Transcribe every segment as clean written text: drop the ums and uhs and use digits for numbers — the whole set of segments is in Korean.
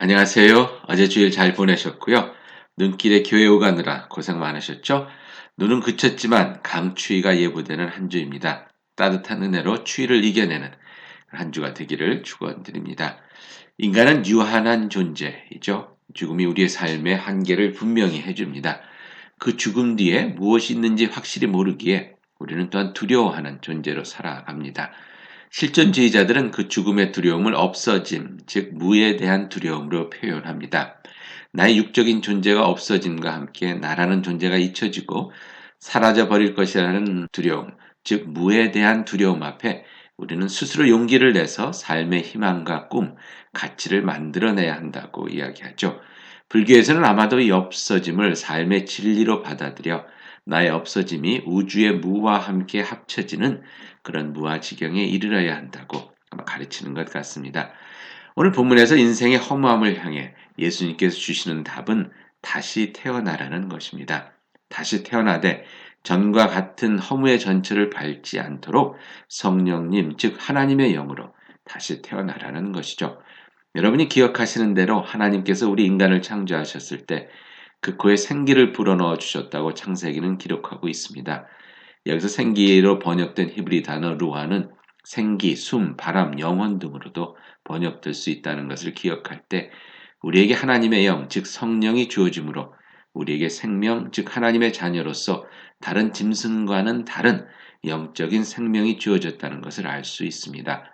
안녕하세요. 어제 주일 잘 보내셨고요. 눈길에 교회 오가느라 고생 많으셨죠? 눈은 그쳤지만 강추위가 예보되는 한 주입니다. 따뜻한 은혜로 추위를 이겨내는 한 주가 되기를 축원드립니다. 인간은 유한한 존재이죠. 죽음이 우리의 삶의 한계를 분명히 해줍니다. 그 죽음 뒤에 무엇이 있는지 확실히 모르기에 우리는 또한 두려워하는 존재로 살아갑니다. 실존주의자들은 그 죽음의 두려움을 없어짐, 즉 무에 대한 두려움으로 표현합니다. 나의 육적인 존재가 없어짐과 함께 나라는 존재가 잊혀지고 사라져 버릴 것이라는 두려움, 즉 무에 대한 두려움 앞에 우리는 스스로 용기를 내서 삶의 희망과 꿈, 가치를 만들어내야 한다고 이야기하죠. 불교에서는 아마도 이 없어짐을 삶의 진리로 받아들여 나의 없어짐이 우주의 무와 함께 합쳐지는 그런 무아지경에 이르러야 한다고 아마 가르치는 것 같습니다. 오늘 본문에서 인생의 허무함을 향해 예수님께서 주시는 답은 다시 태어나라는 것입니다. 다시 태어나되 전과 같은 허무의 전철을 밟지 않도록 성령님, 즉 하나님의 영으로 다시 태어나라는 것이죠. 여러분이 기억하시는 대로 하나님께서 우리 인간을 창조하셨을 때 그 코에 생기를 불어넣어 주셨다고 창세기는 기록하고 있습니다. 여기서 생기로 번역된 히브리 단어 루아는 생기, 숨, 바람, 영혼 등으로도 번역될 수 있다는 것을 기억할 때 우리에게 하나님의 영, 즉 성령이 주어지므로 우리에게 생명, 즉 하나님의 자녀로서 다른 짐승과는 다른 영적인 생명이 주어졌다는 것을 알 수 있습니다.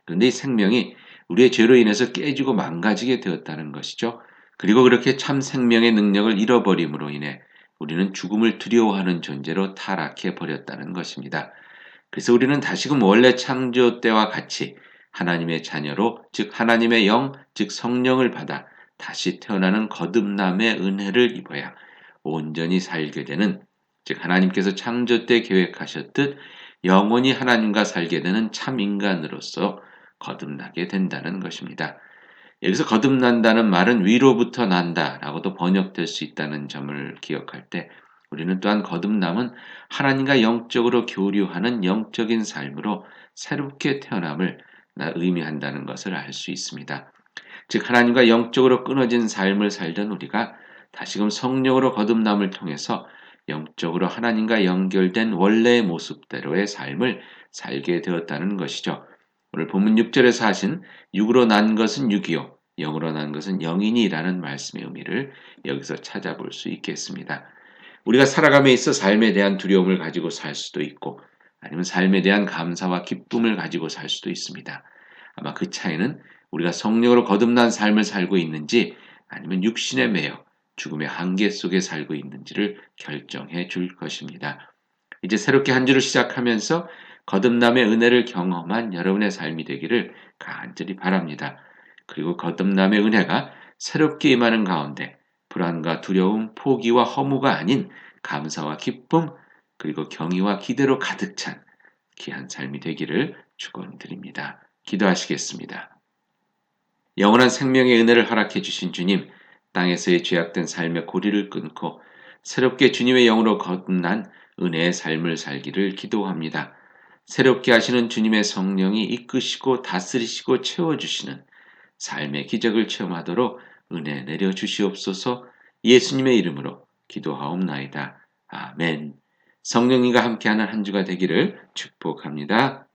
그런데 이 생명이 우리의 죄로 인해서 깨지고 망가지게 되었다는 것이죠. 그리고 그렇게 참 생명의 능력을 잃어버림으로 인해 우리는 죽음을 두려워하는 존재로 타락해 버렸다는 것입니다. 그래서 우리는 다시금 원래 창조 때와 같이 하나님의 자녀로, 즉 하나님의 영, 즉 성령을 받아 다시 태어나는 거듭남의 은혜를 입어야 온전히 살게 되는, 즉 하나님께서 창조 때 계획하셨듯 영원히 하나님과 살게 되는 참 인간으로서 거듭나게 된다는 것입니다. 여기서 거듭난다는 말은 위로부터 난다라고도 번역될 수 있다는 점을 기억할 때 우리는 또한 거듭남은 하나님과 영적으로 교류하는 영적인 삶으로 새롭게 태어남을 의미한다는 것을 알 수 있습니다. 즉 하나님과 영적으로 끊어진 삶을 살던 우리가 다시금 성령으로 거듭남을 통해서 영적으로 하나님과 연결된 원래의 모습대로의 삶을 살게 되었다는 것이죠. 오늘 본문 6절에서 하신 육으로 난 것은 육이요 영으로 난 것은 영이니라는 말씀의 의미를 여기서 찾아볼 수 있겠습니다. 우리가 살아감에 있어 삶에 대한 두려움을 가지고 살 수도 있고 아니면 삶에 대한 감사와 기쁨을 가지고 살 수도 있습니다. 아마 그 차이는 우리가 성령으로 거듭난 삶을 살고 있는지 아니면 육신에 매여 죽음의 한계 속에 살고 있는지를 결정해 줄 것입니다. 이제 새롭게 한 주를 시작하면서 거듭남의 은혜를 경험한 여러분의 삶이 되기를 간절히 바랍니다. 그리고 거듭남의 은혜가 새롭게 임하는 가운데 불안과 두려움, 포기와 허무가 아닌 감사와 기쁨, 그리고 경의와 기대로 가득 찬 귀한 삶이 되기를 축원드립니다. 기도하시겠습니다. 영원한 생명의 은혜를 허락해 주신 주님, 땅에서의 죄악된 삶의 고리를 끊고 새롭게 주님의 영으로 거듭난 은혜의 삶을 살기를 기도합니다. 새롭게 하시는 주님의 성령이 이끄시고 다스리시고 채워주시는 삶의 기적을 체험하도록 은혜 내려 주시옵소서. 예수님의 이름으로 기도하옵나이다. 아멘. 성령님과 함께하는 한 주가 되기를 축복합니다.